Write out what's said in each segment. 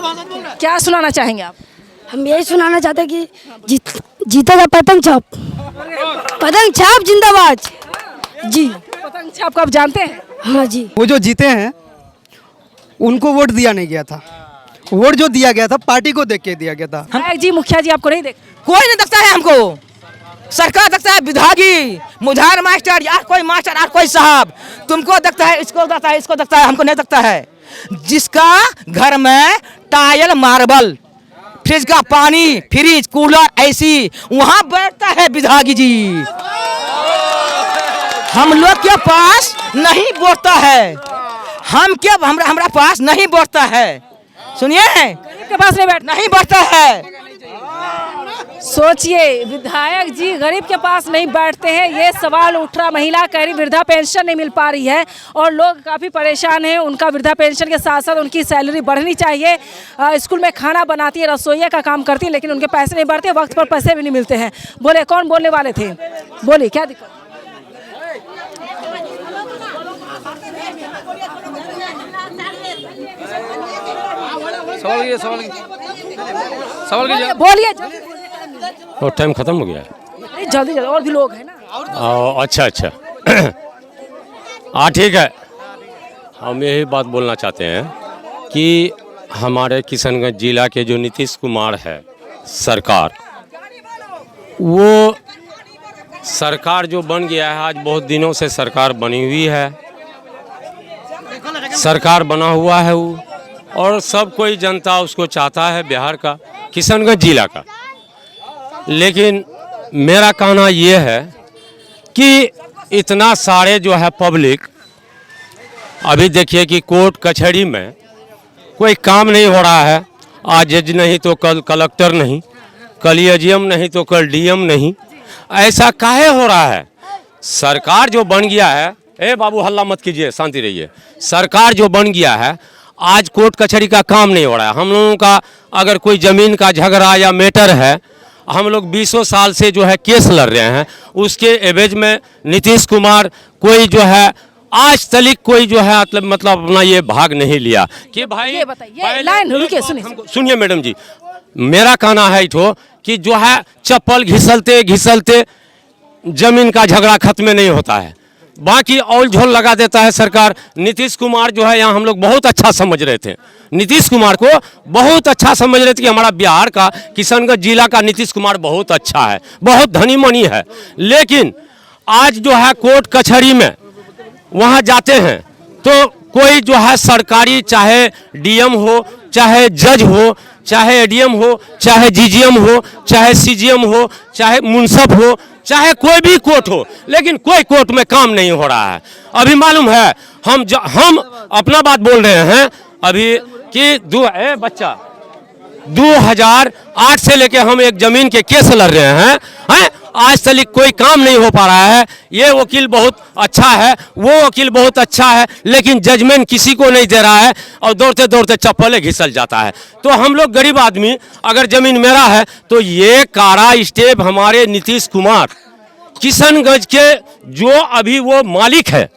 क्या सुनाना चाहेंगे आप? हम यही सुनाना चाहते हैं कि जीतेगा पतंग छाप जिंदाबाद जी। पतंग छाप को आप जानते हैं? हाँ जी। वो जो जीते हैं उनको वोट दिया नहीं गया था, वोट जो दिया गया था पार्टी को देख के दिया गया था। विधायक जी, मुखिया जी आपको नहीं देख? कोई नहीं देखता है हमको, सरकार देखता है, विधागी मुधार मास्टर यार कोई मास्टर यार कोई साहब, तुमको देखता है, इसको देखता है, इसको देखता है, हमको नहीं देखता है। जिसका घर में टाइल मार्बल, फ्रिज का पानी, फ्रिज कूलर एसी, वहां बैठता है विधागी जी। हम लोग के पास नहीं बोलता है, हम क्या हमारा पास नहीं बोलता है, सुनिए गरीब के पास नहीं बैठ, नहीं बैठता है। सोचिए, विधायक जी गरीब के पास नहीं बैठते हैं, ये सवाल उठ रहा। महिला कह रही वृद्धा पेंशन नहीं मिल पा रही है और लोग काफ़ी परेशान हैं। उनका वृद्धा पेंशन के साथ साथ उनकी सैलरी बढ़नी चाहिए। स्कूल में खाना बनाती है, रसोइया का काम करती है, लेकिन उनके पैसे नहीं बढ़ते, वक्त पर पैसे भी नहीं मिलते हैं। बोले, कौन बोलने वाले थे? बोलिए, क्या दिक्कत? सवाल बोलिए, और टाइम खत्म हो गया है। जल्दी जल्दी, और भी लोग हैं ना। अच्छा हाँ ठीक है। हम यही बात बोलना चाहते हैं कि हमारे किशनगंज जिला के जो नीतीश कुमार है सरकार, वो सरकार जो बन गया है, आज बहुत दिनों से सरकार बनी हुई है, सरकार बना हुआ है वो, और सब कोई जनता उसको चाहता है, बिहार का, किशनगंज जिला का। लेकिन मेरा कहना ये है कि इतना सारे जो है पब्लिक, अभी देखिए कि कोर्ट कचहरी में कोई काम नहीं हो रहा है। आज जज नहीं तो कल कलेक्टर नहीं, कल एजीएम नहीं तो कल डीएम नहीं, ऐसा काहे हो रहा है? सरकार जो बन गया है, ए बाबू हल्ला मत कीजिए, शांति रहिए। सरकार जो बन गया है, आज कोर्ट कचहरी का काम नहीं हो रहा है। हम लोगों का अगर कोई ज़मीन का झगड़ा या मैटर है, हम लोग 20 साल से जो है केस लड़ रहे हैं, उसके एवज में नीतीश कुमार कोई जो है आज तक कोई जो है मतलब अपना ये भाग नहीं लिया कि भाई ये बताइए, लाइन रुकिए, सुनिए मैडम जी, मेरा कहना है तो कि जो है चप्पल घिसलते घिसलते जमीन का झगड़ा खत्म नहीं होता है, बाकी औल झोल लगा देता है सरकार। नीतीश कुमार जो है यहाँ हम लोग बहुत अच्छा समझ रहे थे, नीतीश कुमार को बहुत अच्छा समझ रहे थे कि हमारा बिहार का किशनगंज जिला का नीतीश कुमार बहुत अच्छा है, बहुत धनी मनी है। लेकिन आज जो है कोर्ट कचहरी में वहाँ जाते हैं तो कोई जो है सरकारी, चाहे डीएम हो, चाहे जज हो, चाहे एडीएम हो, चाहे जीजीएम हो, चाहे सीजीएम हो, चाहे मुंसफ हो, चाहे कोई भी कोर्ट हो, लेकिन कोई कोर्ट में काम नहीं हो रहा है। अभी मालूम है हम अपना बात बोल रहे हैं अभी कि 2008 से लेके हम एक जमीन के केस लड़ रहे हैं, आज तक कोई काम नहीं हो पा रहा है। ये वकील बहुत अच्छा है, वो वकील बहुत अच्छा है, लेकिन जजमेंट किसी को नहीं दे रहा है और दौड़ते दौड़ते चप्पलें घिसल जाता है। तो हम लोग गरीब आदमी, अगर जमीन मेरा है तो ये कारा स्टेप हमारे नीतीश कुमार किशनगंज के जो अभी वो मालिक है,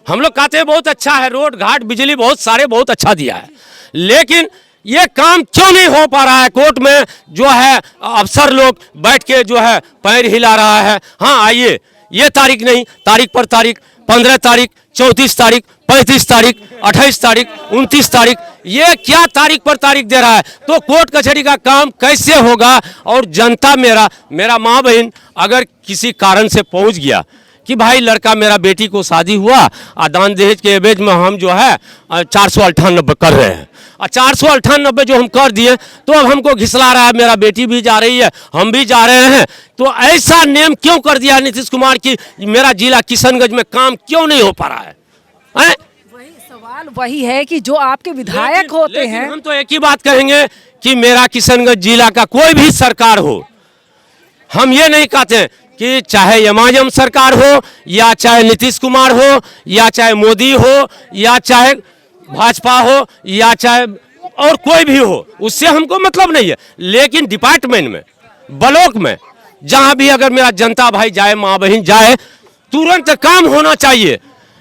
हम लोग कहते हैं बहुत अच्छा है, रोड घाट बिजली बहुत सारे बहुत अच्छा दिया है, लेकिन ये काम क्यों नहीं हो पा रहा है? कोर्ट में जो है अफसर लोग बैठ के जो है पैर हिला रहा है, हाँ आइए, ये तारीख नहीं, तारीख पर तारीख, 15 तारीख, 34 तारीख, 35 तारीख, 28 तारीख, 29 तारीख, ये क्या तारीख पर तारीख दे रहा है? तो कोर्ट कचहरी का काम कैसे होगा? और जनता, मेरा माँ बहन अगर किसी कारण से पहुंच गया कि भाई लड़का मेरा बेटी को शादी हुआ, दान दहेज के एवज में हम जो है 498 कर रहे हैं, 498 जो हम कर दिए तो अब हमको घिसला रहा है, मेरा बेटी भी जा रही है, हम भी जा रहे हैं। तो ऐसा नियम क्यों कर दिया नीतीश कुमार की मेरा जिला किशनगंज में काम क्यों नहीं हो पा रहा है? वही सवाल वही है कि जो आपके विधायक होते हैं, हम तो एक ही बात कहेंगे कि मेरा किशनगंज जिला का कोई भी सरकार हो, हम ये नहीं कहते कि चाहे एमाजम सरकार हो, या चाहे नीतीश कुमार हो, या चाहे मोदी हो, या चाहे भाजपा हो, या चाहे और कोई भी हो, उससे हमको मतलब नहीं है। लेकिन डिपार्टमेंट में, ब्लॉक में, जहां भी अगर मेरा जनता भाई जाए, माँ बहन जाए, तुरंत काम होना चाहिए।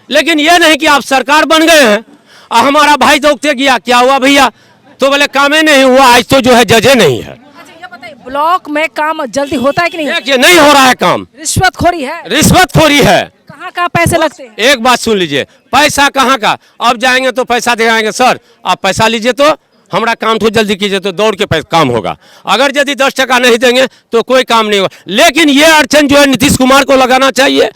लेकिन ये नहीं कि आप सरकार बन गए हैं, हमारा भाई दौड़ते गया, क्या हुआ भैया, तो बोले काम ही नहीं हुआ, आज तो जो है जजे नहीं है। अच्छा ये बताइए, ब्लॉक में काम जल्दी होता है कि नहीं? देखिए नहीं हो रहा है काम, रिश्वतखोरी है, रिश्वतखोरी है। कहाँ कहाँ पैसे लगते हैं? एक बात सुन लीजिए, पैसा कहाँ का, अब जाएंगे तो पैसा दिखाएंगे, सर आप पैसा लीजिए तो हमारा काम तो जल्दी कीजिए, तो दौड़ के काम होगा। अगर यदि 10 टका नहीं देंगे तो कोई काम नहीं होगा। लेकिन ये अड़चन जो है नीतीश कुमार को लगाना चाहिए।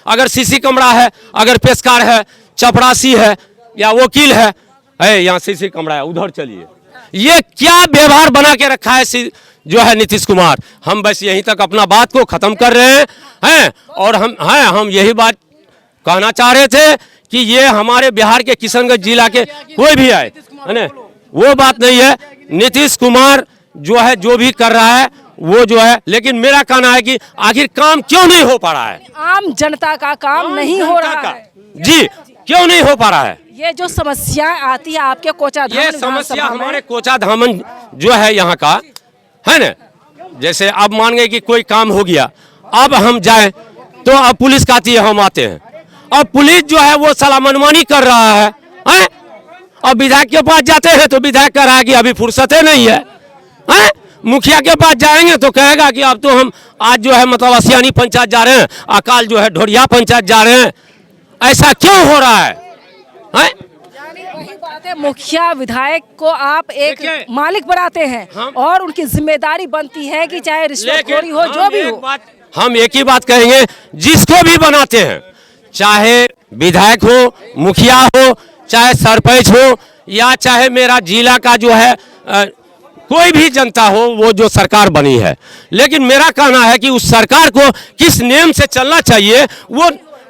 अगर सीसी कमरा है, अगर पेशकार है, चपरासी है या वकील है, यहाँ सीसी कमरा है, उधर चलिए। ये क्या व्यवहार बना के रखा है जो है नीतीश कुमार। हम बस यहीं तक अपना बात को खत्म कर रहे हैं और हम यही बात कहना चाह रहे थे कि ये हमारे बिहार के किशनगंज जिला के कोई भी आए, है ना, वो बात नहीं है। नीतीश कुमार जो है जो भी कर रहा है वो जो है, लेकिन मेरा कहना है कि आखिर काम क्यों नहीं हो पा रहा है? आम जनता का काम नहीं हो रहा है जी, क्यों नहीं हो पा रहा है? ये जो समस्याएं आती है आपके कोचाधामन ये विधानसभा समस्या में, हमारे कोचाधामन जो है यहाँ का, है ना, जैसे अब मान गए कि कोई काम हो गया, अब हम जाएं तो अब पुलिस कहती है हम आते हैं। अब पुलिस जो है वो साला मनमानी कर रहा है, हैं? अब विधायक के पास जाते हैं तो विधायक कह रहा है कि अभी फुर्सतें नहीं है, हैं? मुखिया के पास जाएंगे तो कहेगा कि अब तो हम आज जो है मतलब असियानी पंचायत जा रहे हैं, अकाल जो है ढोरिया पंचायत जा रहे हैं। ऐसा क्यों हो रहा है, हैं? वही बात है, मुखिया विधायक को आप एक देखिए, मालिक बनाते हैं और उनकी जिम्मेदारी बनती है कि चाहे रिश्वतखोरी हो, जो भी हो। हम एक ही बात कहेंगे, जिसको भी बनाते हैं, चाहे विधायक हो, मुखिया हो, चाहे सरपंच हो, या चाहे मेरा जिला का जो है कोई भी जनता हो, वो जो सरकार बनी है, लेकिन मेरा कहना है कि उस सरकार को किस नियम से चलना चाहिए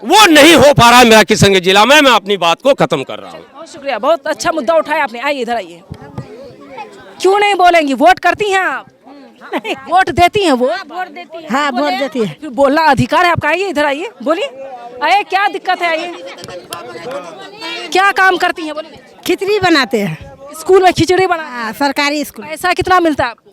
वो नहीं हो पा रहा है मेरा किशनगंज जिला में। मैं अपनी बात को खत्म कर रहा हूँ। बहुत शुक्रिया, बहुत अच्छा मुद्दा उठाया आपने। आइए इधर आइए। क्यों नहीं बोलेंगी? वोट करती हैं आप? वोट देती हैं? वो वोट देती है। हाँ वोट देती है। फिर बोलना अधिकार है आपका। आइए इधर आइए, बोलिए। आइए, क्या दिक्कत है? आइए, क्या काम करती हैं? बोलिए। खिचड़ी बनाते हैं। स्कूल में खिचड़ी बना, हाँ सरकारी स्कूल। पैसा कितना मिलता है आपको?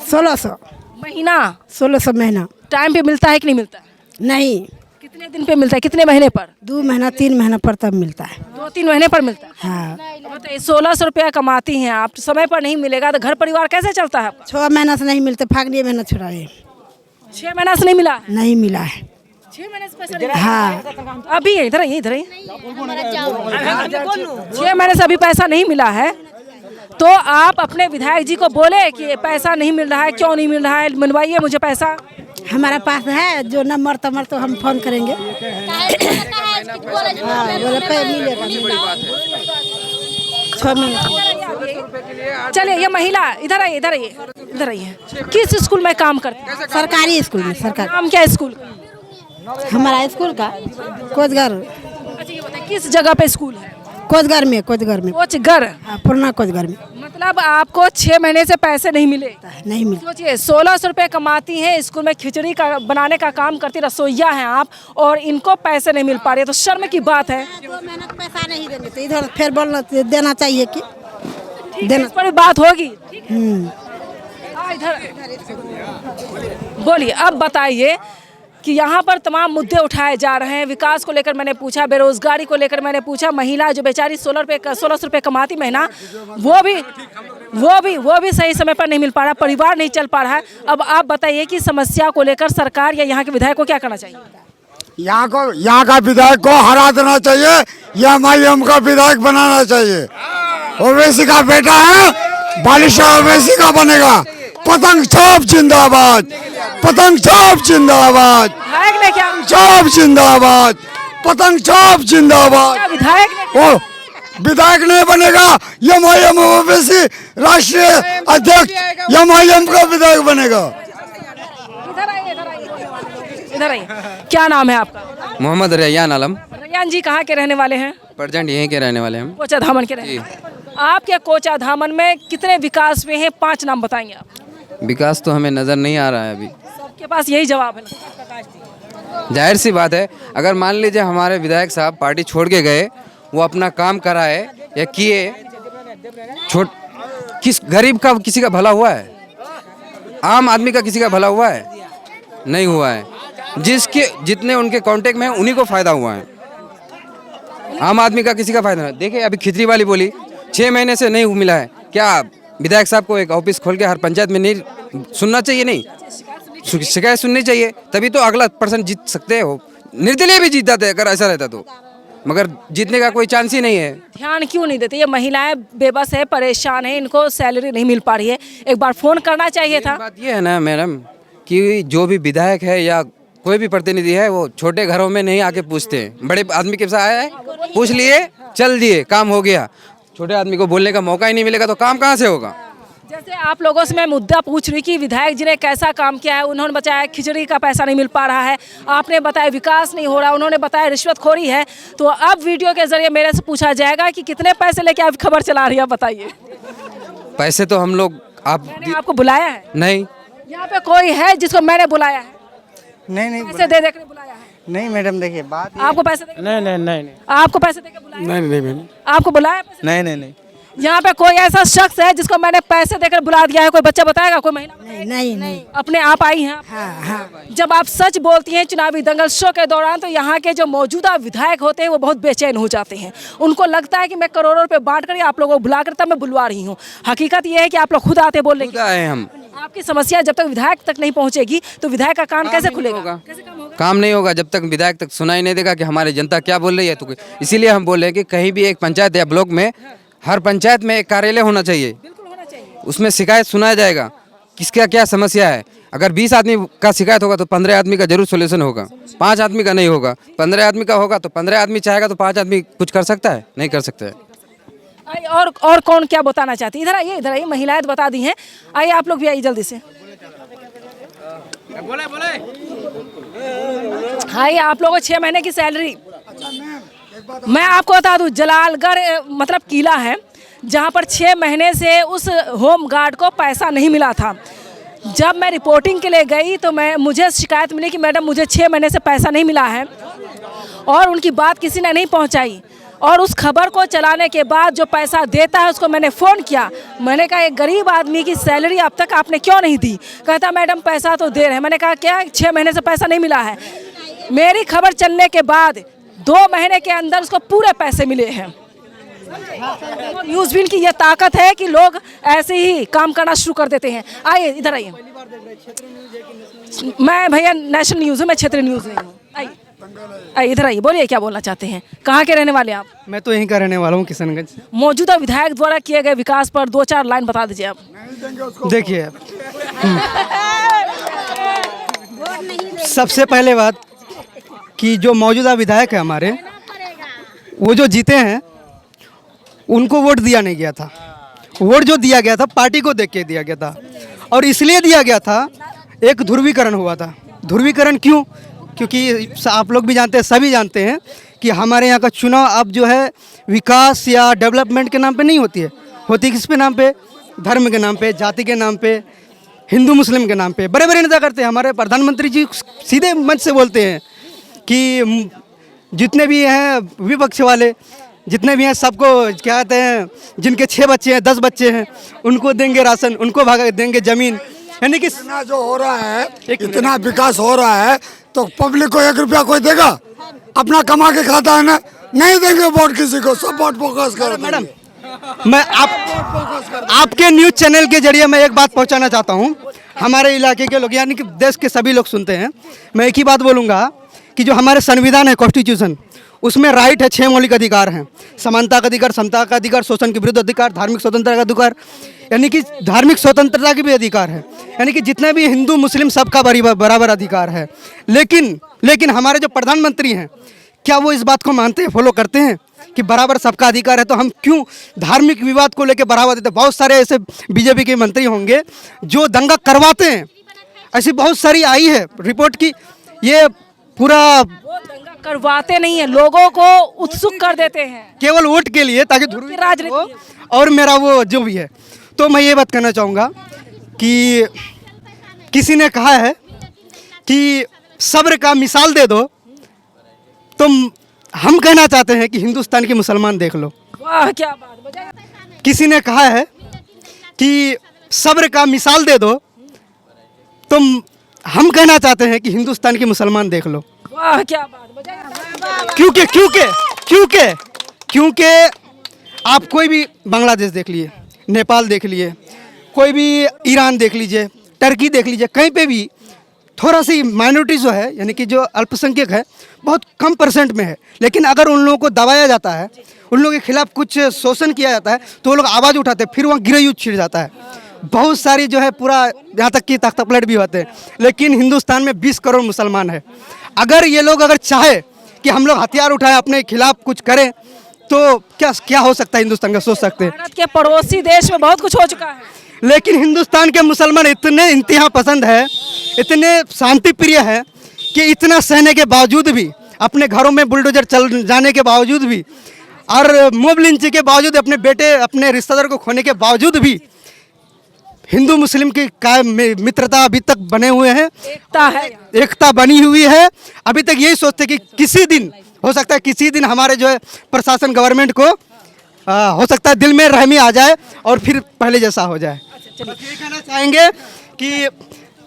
1600 महीना? 1600 महीना। टाइम पे मिलता है कि नहीं मिलता है? नहीं, कितने दिन पे मिलता है? कितने महीने पर? 2 महीना 3 महीना पर तब मिलता है। 2-3 महीने पर मिलता है। हाँ, बताइए, 1600 रुपया कमाती हैं आप, समय पर नहीं मिलेगा तो घर परिवार कैसे चलता है आपका? 6 महीना से नहीं मिलते, फागनी महीना छुड़ाए 6 महीना से नहीं मिला? नहीं मिला है। 6 महीने से पैसा नहीं मिला? हाँ अभी इधर आइए, इधर आइए। 6 महीने से अभी पैसा नहीं मिला है, तो आप अपने विधायक जी को बोले कि पैसा नहीं मिल रहा है, क्यों नहीं मिल रहा है, मिलवाइए मुझे पैसा। हमारा पास है जो नंबर तमर तो हम फोन करेंगे। हाँ बोले पे मिलेगा। 6 महीने। चलिए, ये महिला इधर आइए, इधर आइए, इधर आइए। किस स्कूल में काम करते हैं? सरकारी स्कूल में। सरकारी। नाम क्या है स्कूल का? हमारा स्कूल का कोचगर। अच्छा ये बताइए, किस जगह पे स्कूल है? कोचगर में। कोचगर में। कोचगर। हाँ, पुराना कोचगर में। मतलब आपको 6 महीने से पैसे नहीं मिले? नहीं मिलता। सोचिए, 1600 रुपये कमाती हैं, स्कूल में खिचड़ी का बनाने का काम करती रसोईया हैं आप, और इनको पैसे नहीं मिल पा रहे, तो शर्म की बात है। 2 महीना पैसा नहीं देंगे तो इधर फिर बोलना देना चाहिए कि देना। इस पर भी बात होगी। इधर बोलिए। अब बताइए कि यहाँ पर तमाम मुद्दे उठाए जा रहे हैं। विकास को लेकर मैंने पूछा, बेरोजगारी को लेकर मैंने पूछा, महिला जो बेचारी 1600 रुपये कमाती महीना, वो भी सही समय पर नहीं मिल पा रहा, परिवार नहीं चल पा रहा है। अब आप बताइए कि समस्या को लेकर सरकार या यहाँ के विधायक को क्या करना चाहिए? यहाँ का विधायक को हरा देना चाहिए या एमआईएम का विधायक बनाना चाहिए। ओवैसी का बेटा है, बालिशा ओवैसी का बनेगा। पतंग छाप जिंदाबाद, पतंग छाप जिंदाबाद, विधायक ने क्या? छाप जिंदाबाद, पतंग छाप जिंदाबाद। क्या विधायक ने? ओ विधायक नहीं बनेगा, एमआईएम ओवैसी राष्ट्रीय अध्यक्ष एमआईएम का विधायक बनेगा। इधर आइए, इधर आइए, इधर आइए। क्या नाम है आपका? मोहम्मद रैयान आलम। रैयान जी कहाँ के रहने वाले हैं? प्रजेंट यहीं के रहने वाले हम। कोचाधामन के रहने वाले। आपके कोचाधामन में कितने विकास हुए हैं? 5 नाम बताएंगे आप। विकास तो हमें नज़र नहीं आ रहा है अभी। सबके पास यही जवाब है। जाहिर सी बात है, अगर मान लीजिए हमारे विधायक साहब पार्टी छोड़ के गए, वो अपना काम कराए या किए, किस गरीब का किसी का भला हुआ है? आम आदमी का किसी का भला हुआ है? नहीं हुआ है। जितने उनके कांटेक्ट में हैं उन्हीं को फायदा हुआ है, आम आदमी का किसी का फायदा नहीं। देखिए अभी खिचड़ी वाली बोली 6 महीने से नहीं मिला है। क्या विधायक साहब को एक ऑफिस खोल के हर पंचायत में नहीं सुनना चाहिए? नहीं, शिकायत सुननी चाहिए, तभी तो अगला पर्सन जीत सकते हो। निर्दलीय भी जीत जाते अगर ऐसा रहता तो, मगर जीतने का कोई चांस ही नहीं है। ध्यान क्यों नहीं देते? ये महिलाएं बेबस है, परेशान है, इनको सैलरी नहीं मिल पा रही है। एक बार फोन करना चाहिए था। बात ये है ना मैडम कि जो भी विधायक है या कोई भी प्रतिनिधि है वो छोटे घरों में नहीं आके पूछते हैं। बड़े आदमी के साथ आया है, पूछ लिए, चल दिए, काम हो गया। छोटे आदमी को बोलने का मौका ही नहीं मिलेगा तो काम कहाँ से होगा? जैसे आप लोगों से मैं मुद्दा पूछ रही कि विधायक जी ने कैसा काम किया है। उन्होंने बताया खिचड़ी का पैसा नहीं मिल पा रहा है, आपने बताया विकास नहीं हो रहा, उन्होंने बताया रिश्वतखोरी है। तो अब वीडियो के जरिए मेरे से पूछा जाएगा कि कितने पैसे लेके आप खबर चला रही है, बताइए। पैसे तो हम लोग मैंने आपको बुलाया है? नहीं, यहाँ पे कोई है जिसको मैंने बुलाया है? नहीं पैसे दे के बुलाया है? नहीं मैडम, देखिए बात आपको पैसे दे? नहीं आपको पैसे दे के बुलाया? नहीं मैम, आपको बुलाया? नहीं यहाँ पे कोई ऐसा शख्स है जिसको मैंने पैसे देकर बुला दिया है? कोई बच्चा बताएगा? कोई महिला? नहीं अपने आप आई हैं? जब आप सच बोलती हैं चुनावी दंगल शो के दौरान, तो यहाँ के जो मौजूदा विधायक होते हैं वो बहुत बेचैन हो जाते हैं। उनको लगता है कि मैं करोड़ों रुपए बांट कर आप लोगों को बुला कर तब मैं बुलवा रही हूँ। हकीकत ये है कि आप लोग खुद आते बोलने खुद आए हम। आपकी समस्या जब तक विधायक तक नहीं पहुँचेगी तो विधायक का काम कैसे खुलेगा? काम नहीं होगा जब तक विधायक तक सुनाई नहीं देगा कि हमारी जनता क्या बोल रही है। तो इसीलिए हम बोल रहे हैं कि कहीं भी एक पंचायत या ब्लॉक में, हर पंचायत में एक कार्यालय होना चाहिए। उसमें शिकायत सुनाया जाएगा किसका क्या समस्या है। अगर 20 आदमी का शिकायत होगा तो 15 आदमी का जरूर सोल्यूशन होगा, 5 आदमी का नहीं होगा। 15 आदमी का होगा तो 15 आदमी चाहेगा तो 5 आदमी कुछ कर सकता है? नहीं कर सकता है। और कौन क्या बताना चाहती है? इधर आइए, महिलाएं तो बता दी हैं। आइए आप लोग भी आइए जल्दी से। आइए, आप लोगों को 6 महीने की सैलरी। मैं आपको बता दूं, जलालगढ़ मतलब किला है जहां पर 6 महीने से उस होम गार्ड को पैसा नहीं मिला था। जब मैं रिपोर्टिंग के लिए गई तो मुझे शिकायत मिली कि मैडम मुझे 6 महीने से पैसा नहीं मिला है, और उनकी बात किसी ने नहीं पहुंचाई। और उस खबर को चलाने के बाद जो पैसा देता है उसको मैंने फ़ोन किया। मैंने कहा एक गरीब आदमी की सैलरी अब तक आपने क्यों नहीं दी? कहता मैडम पैसा तो दे रहे हैं। मैंने कहा क्या 6 महीने से पैसा नहीं मिला है? मेरी खबर चलने के बाद 2 महीने के अंदर उसको पूरे पैसे मिले हैं। न्यूज़ की ये ताकत है कि लोग ऐसे ही काम करना शुरू कर देते हैं। आइए इधर आइए। मैं भैया नेशनल न्यूज़ हूँ, मैं क्षेत्रीय न्यूज़ नहीं हूँ। आइए इधर आइए, बोलिए क्या बोलना चाहते हैं? कहाँ के रहने वाले आप? मैं तो यहीं का रहने वाला हूँ, किशनगंज से। मौजूदा विधायक द्वारा किए गए विकास पर 2-4 लाइन बता दीजिए आप। देखिए, सबसे पहले बात कि जो मौजूदा विधायक है हमारे, वो जो जीते हैं उनको वोट दिया नहीं गया था। वोट जो दिया गया था पार्टी को देख के दिया गया था, और इसलिए दिया गया था, एक ध्रुवीकरण हुआ था। ध्रुवीकरण क्यों? क्योंकि आप लोग भी जानते हैं, सभी जानते हैं कि हमारे यहाँ का चुनाव अब जो है विकास या डेवलपमेंट के नाम पे नहीं होती है। होती किस पे नाम पे? धर्म के नाम पे, जाति के नाम पे, हिंदू मुस्लिम के नाम पे। बड़े बड़े नेता करते हैं। हमारे प्रधानमंत्री जी सीधे मंच से बोलते हैं कि जितने भी हैं विपक्ष वाले, जितने भी हैं सबको क्या कहते हैं, जिनके 6 बच्चे हैं 10 बच्चे हैं उनको देंगे राशन, उनको भागा देंगे ज़मीन। यानी कि इतना जो हो रहा है, इतना विकास हो रहा है तो पब्लिक को 1 रुपया कोई देगा? अपना कमा के खाता है ना, नहीं देंगे वोट किसी को। सब वोट फोकस करो। मैडम, मैं आपके न्यूज़ चैनल के जरिए मैं एक बात पहुंचाना चाहता हूं। हमारे इलाके के लोग यानी कि देश के सभी लोग सुनते हैं। मैं एक ही बात बोलूँगा कि जो हमारे संविधान है, कॉन्स्टिट्यूशन, उसमें राइट है, 6 मौलिक अधिकार हैं। समानता का अधिकार, समता का अधिकार, शोषण के विरुद्ध अधिकार, धार्मिक स्वतंत्रता का अधिकार, यानी कि धार्मिक स्वतंत्रता की भी अधिकार है। यानी कि जितने भी हिंदू मुस्लिम सबका बराबर अधिकार है। लेकिन हमारे जो प्रधानमंत्री हैं, क्या वो इस बात को मानते हैं, फॉलो करते हैं कि बराबर सबका अधिकार है? तो हम क्यों धार्मिक विवाद को लेकर बढ़ावा देते हैं? बहुत सारे ऐसे बीजेपी के मंत्री होंगे जो दंगा करवाते हैं। ऐसी बहुत सारी आई है रिपोर्ट की। ये पूरा दंगा करवाते नहीं है, लोगों को उत्सुक कर देते हैं केवल वोट के लिए, ताकि ध्रुवीकरण राजनीति हो। और मेरा वो जो भी है, तो मैं ये बात कहना चाहूँगा कि किसी ने कहा है कि सब्र का मिसाल दे दो, तो हम कहना चाहते हैं कि हिंदुस्तान के मुसलमान देख लो। वाह क्या बात। किसी ने कहा है कि सब्र का मिसाल दे दो, तो हम कहना चाहते हैं कि हिंदुस्तान के मुसलमान देख लो। वाह क्या बात। क्योंकि आप कोई भी बांग्लादेश देख लिए, नेपाल देख लिए, कोई भी ईरान देख लीजिए, टर्की देख लीजिए, कहीं पे भी थोड़ा सी माइनॉरिटी जो है, यानी कि जो अल्पसंख्यक है, बहुत कम परसेंट में है। लेकिन अगर उन लोगों को दबाया जाता है, उन लोगों के खिलाफ कुछ शोषण किया जाता है, तो वो लोग आवाज़ उठाते हैं, फिर वहाँ गृह युद्ध छिड़ जाता है। बहुत सारी जो है पूरा यहाँ तक कि तख्ता पलट भी होते हैं। लेकिन हिंदुस्तान में 20 करोड़ मुसलमान है। अगर ये लोग अगर चाहे कि हम लोग हथियार उठाएं, अपने खिलाफ कुछ करें, तो क्या क्या हो सकता है हिंदुस्तान का, सोच सकते हैं। भारत के पड़ोसी देश में बहुत कुछ हो चुका है। लेकिन हिंदुस्तान के मुसलमान इतने इंतहा पसंद है, इतने शांति प्रिय है कि इतना सहने के बावजूद भी, अपने घरों में बुलडोजर चल जाने के बावजूद भी, और मोब लिंचिंग के बावजूद, अपने बेटे अपने रिश्तेदार को खोने के बावजूद भी हिंदू मुस्लिम की कायम मित्रता अभी तक बने हुए हैं, एकता है। एकता बनी हुई है। अभी तक यही सोचते कि किसी दिन हो सकता है, किसी दिन हमारे जो है प्रशासन गवर्नमेंट को हो सकता है दिल में रहमी आ जाए और फिर पहले जैसा हो जाए। ये कहना चाहेंगे कि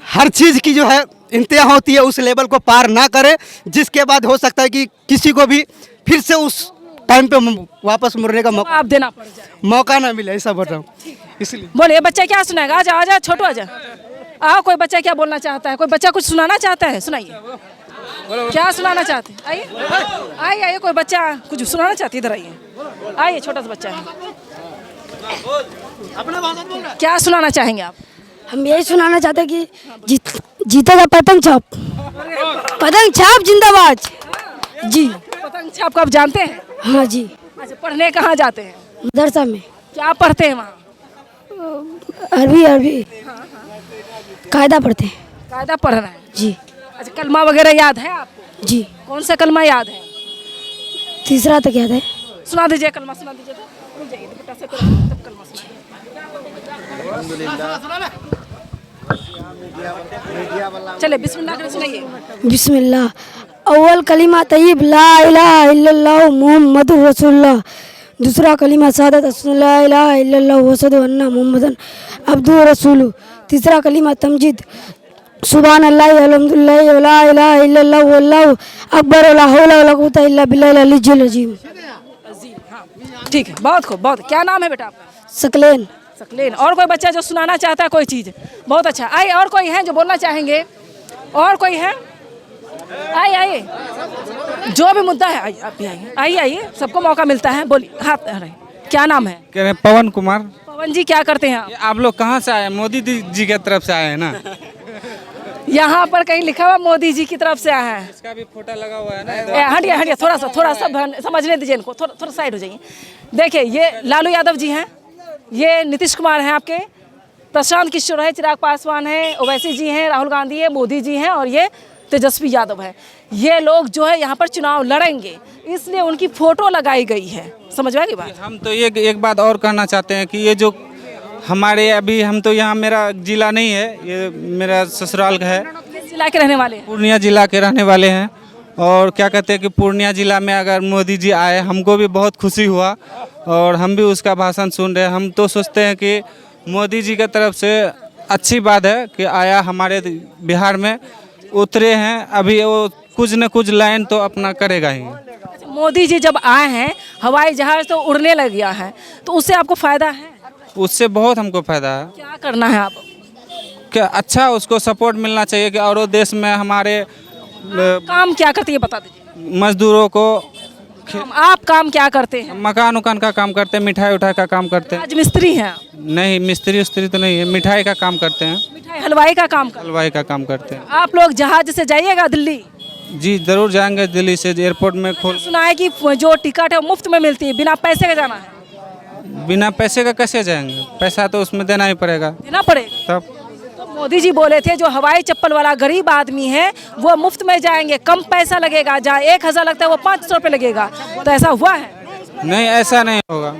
हर चीज़ की जो है इंतहा होती है, उस लेवल को पार ना करे, जिसके बाद हो सकता है कि किसी को भी फिर से उस टाइम पे वापस मुड़ने का आप देना पड़ जाए, मौका ना मिले, ऐसा बोल रहा हूँ। इसलिए बोलिए बच्चा क्या सुनाएगा? आजा आजा छोटू आजा, आओ। कोई बच्चा क्या बोलना चाहता है? कोई बच्चा कुछ सुनाना चाहता है? सुनाइए, क्या सुनाना चाहते हैं? आइए आइए आइए, कोई बच्चा कुछ सुनाना चाहती है? इधर आइए, आइए, छोटा सा बच्चा है, क्या सुनाना चाहेंगे आप? हम यही सुनाना चाहते हैं कि जीतेगा पतंग छाप, पतंग छाप जिंदाबाद। जी, पतंग छाप को आप जानते हैं? हाँ जी, अच्छा, पढ़ने कहाँ जाते हैं? मदरसा में। क्या पढ़ते हैं वहाँ? अरबी कायदा पढ़ते हैं। कायदा पढ़ रहे हैं जी। अच्छा, कलमा वगैरह याद है आपको? जी, कौन सा कलमा याद है? तीसरा तक याद है। सुना दीजिए, कलमा सुना दीजिए। तो रुक जाइए, दुपट्टा से तब कलमा सुनाइए। चले बिस्मिल्लाह करके सुनाइए। बिस्मिल्लाह। अव्वल कलीमा तय्यब ला इलाहा इल्लल्लाह मुहम्मदुर रसूलुल्लाह। दूसरा कलीमा शहादत ला इलाहा इल्लल्लाह व अशहदु अन्ना मुहम्मदन अब्दुहु व रसूलुहु। तीसरा कलीमा तमजीद सुभान अल्लाह अल्हम्दुलिल्लाह व ला इलाहा इल्लल्लाह वल्लाहु अकबर व ला हौला व ला कुव्वता इल्ला बिल्लाहिल अलीय्यिल अज़ीम। ठीक है, बहुत खूब, बहुत। क्या नाम है बेटा आपका? सकलेन। सकलेन। और कोई बच्चा जो सुनाना चाहता है कोई चीज़? बहुत अच्छा। आइए, और कोई है जो बोलना चाहेंगे? और कोई है? आइए आइए, जो भी मुद्दा है आइए, आप भी आइए, आइए आइए, सबको मौका मिलता है। बोलिए, हाथ अरे, क्या नाम है? कह रहे पवन कुमार। पवन जी, क्या करते हैं आप? आप लोग कहाँ से आए? मोदी जी की तरफ से आए हैं ना? यहाँ पर कहीं लिखा हुआ मोदी जी की तरफ से आया है। इसका भी फोटो लगा हुआ है ना? हटिए हटिए, थोड़ा सा समझने दीजिए इनको, थोड़ा साइड हो जाइए। देखिए, ये लालू यादव जी हैं, ये नीतीश कुमार हैं आपके, प्रशांत किशोर है, चिराग पासवान है, ओवैसी जी हैं, राहुल गांधी है, मोदी जी हैं, और ये तेजस्वी यादव है। ये लोग जो है यहाँ पर चुनाव लड़ेंगे, इसलिए उनकी फोटो लगाई गई है। समझ में आ गई बात? हम तो ये एक बात और कहना चाहते हैं कि ये जो हमारे अभी, हम तो यहाँ, मेरा जिला नहीं है, ये मेरा ससुराल है। किस जिला के रहने वाले हैं? पूर्णिया जिला के रहने वाले हैं। और क्या कहते हैं कि पूर्णिया जिला में अगर मोदी जी आए, हमको भी बहुत खुशी हुआ और हम भी उसका भाषण सुन रहे हैं। हम तो सोचते हैं कि मोदी जी की तरफ से अच्छी बात है कि आया, हमारे बिहार में उतरे हैं। अभी वो कुछ न कुछ लाइन तो अपना करेगा ही। मोदी जी जब आए हैं, हवाई जहाज तो उड़ने लग गया है, तो उससे आपको फायदा है? उससे बहुत हमको फायदा है। क्या करना है आप? क्या अच्छा, उसको सपोर्ट मिलना चाहिए कि और देश में हमारे काम क्या करते हैं बता दीजिए। मजदूरों को आप काम क्या करते हैं? मकान उकान का काम करते हैं, मिठाई उठाई का काम करते हैं। आज मिस्त्री हैं आप? नहीं, मिस्त्री उस्त्री तो नहीं है, मिठाई का काम करते हैं, मिठाई हलवाई का काम करते हलवाई का काम करते हैं। हैं। आप लोग जहाज से जाइएगा दिल्ली? जी जरूर जाएंगे, दिल्ली से एयरपोर्ट में खोल। सुना है कि जो टिकट है वो मुफ्त में मिलती है, बिना पैसे के जाना है? बिना पैसे का कैसे जाएंगे? पैसा तो उसमें देना ही पड़ेगा। देना पड़ेगा। तब तो मोदी जी बोले थे जो हवाई चप्पल वाला गरीब आदमी है वो मुफ्त में जाएंगे, कम पैसा लगेगा, जहाँ 1000 लगता है वो 500 रुपये लगेगा। तो ऐसा हुआ है? नहीं, ऐसा नहीं होगा।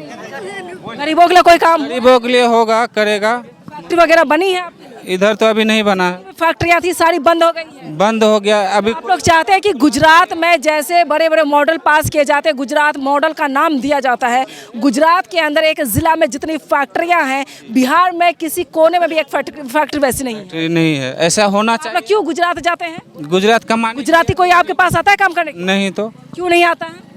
गरीबों के लिए कोई काम, गरीबों के लिए होगा, करेगा। फैक्ट्री वगैरह बनी है? इधर तो अभी नहीं बना है, फैक्ट्रियाँ थी सारी बंद हो गई हैं। बंद हो गया अभी। आप लोग चाहते हैं कि गुजरात में जैसे बड़े बड़े मॉडल पास किए जाते हैं, गुजरात मॉडल का नाम दिया जाता है, गुजरात के अंदर एक जिला में जितनी फैक्ट्रियां हैं, बिहार में किसी कोने में भी एक फैक्ट्री वैसी नहीं है। नहीं है, ऐसा होना आप चाहिए। लोग क्यों गुजरात जाते हैं? गुजरात कमाने गुजराती कोई आपके पास आता है काम करने? नहीं तो क्यों नहीं आता है?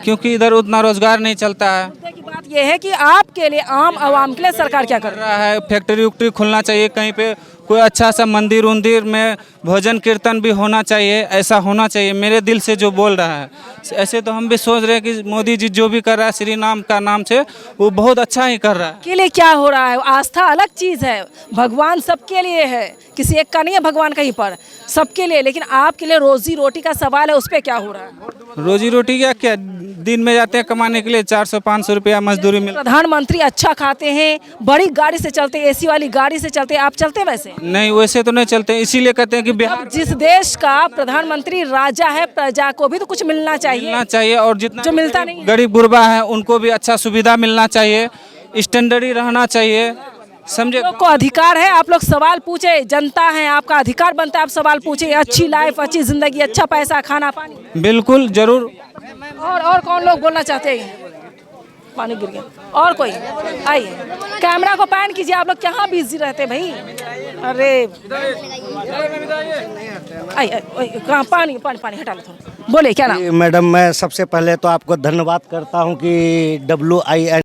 क्योंकि इधर उतना रोजगार नहीं चलता है। मुद्दे की बात बात यह है कि आपके लिए, आम आवाम के लिए सरकार क्या कर रही है? रहा है फैक्ट्री उक्ट्री खुलना चाहिए, कहीं पे कोई अच्छा सा मंदिर उंदिर में भजन कीर्तन भी होना चाहिए, ऐसा होना चाहिए मेरे दिल से जो बोल रहा है। ऐसे तो हम भी सोच रहे हैं कि मोदी जी जो भी कर रहा है श्री नाम का नाम से वो बहुत अच्छा ही कर रहा है। के लिए क्या हो रहा है? आस्था अलग चीज़ है, भगवान सबके लिए है, किसी एक का नहीं है भगवान कहीं पर, सबके लिए। लेकिन आपके लिए रोजी रोटी का सवाल है, उस पर क्या हो रहा है? रोजी रोटी क्या दिन में जाते हैं कमाने के लिए 400-500 रुपया मजदूरी मिल। प्रधानमंत्री अच्छा खाते हैं, बड़ी गाड़ी से चलते, एसी वाली गाड़ी से चलते, आप चलते वैसे? नहीं, वैसे तो नहीं चलते, इसीलिए कहते हैं कि बिहार जिस देश का प्रधानमंत्री राजा है, प्रजा को भी तो कुछ मिलना चाहिए। और जितना जो मिलता नहीं है। गरीब गुरबा है उनको भी अच्छा सुविधा मिलना चाहिए, स्टैंडर्ड रहना चाहिए, समझे। लोग को अधिकार है, आप लोग सवाल पूछे, जनता है, आपका अधिकार बनता है आप सवाल पूछे। अच्छी लाइफ, अच्छी जिंदगी, अच्छा पैसा, खाना पानी। बिल्कुल जरूर। और कौन लोग बोलना चाहते हैं? पानी गिर गया। और कोई? आइए, कैमरा को पैन कीजिए। आप लोग कहाँ बिजी रहते भाई? अरे आइए, कहाँ? पानी पानी पानी हटा लो थोड़ा। बोले क्या नाम? मैडम, मैं सबसे पहले तो आपको धन्यवाद करता हूं कि WIN